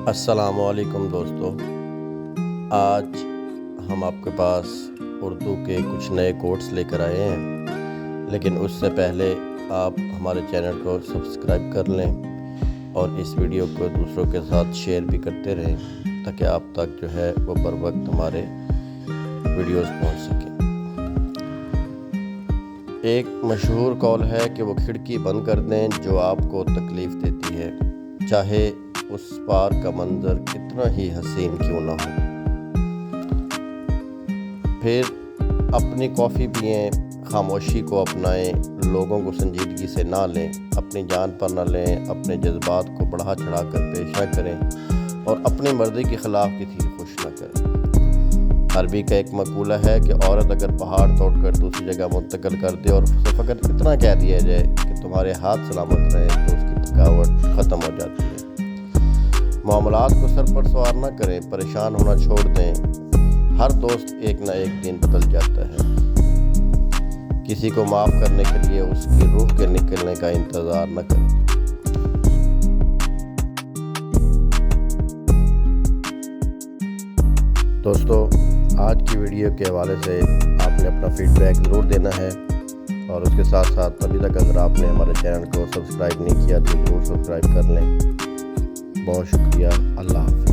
السلام علیکم دوستو، آج ہم آپ کے پاس اردو کے کچھ نئے کوٹس لے کر آئے ہیں، لیکن اس سے پہلے آپ ہمارے چینل کو سبسکرائب کر لیں اور اس ویڈیو کو دوسروں کے ساتھ شیئر بھی کرتے رہیں تاکہ آپ تک جو ہے وہ بر وقت ہمارے ویڈیوز پہنچ سکیں۔ ایک مشہور قول ہے کہ وہ کھڑکی بند کر دیں جو آپ کو تکلیف دیتی ہے، چاہے اس پار کا منظر کتنا ہی حسین کیوں نہ ہو۔ پھر اپنی کافی پئیں، خاموشی کو اپنائیں، لوگوں کو سنجیدگی سے نہ لیں، اپنی جان پر نہ لیں، اپنے جذبات کو بڑھا چڑھا کر پیش نہ کریں اور اپنی مرضی کے خلاف کسی کو خوش نہ کریں۔ عربی کا ایک مقولہ ہے کہ عورت اگر پہاڑ توڑ کر دوسری جگہ منتقل کر دے اور اسے فقط اتنا کہہ دیا جائے کہ تمہارے ہاتھ سلامت رہیں تو اس کی تھکاوٹ ختم ہو جاتی ہے۔ معاملات کو سر پر سوار نہ کریں، پریشان ہونا چھوڑ دیں، ہر دوست ایک نہ ایک دن بدل جاتا ہے۔ کسی کو معاف کرنے کے لیے اس کی روح کے نکلنے کا انتظار نہ کریں۔ دوستو، آج کی ویڈیو کے حوالے سے آپ نے اپنا فیڈ بیک ضرور دینا ہے، اور اس کے ساتھ ساتھ ابھی تک اگر آپ نے ہمارے چینل کو سبسکرائب نہیں کیا تو ضرور سبسکرائب کر لیں۔ بہت شکریہ، اللہ حافظ۔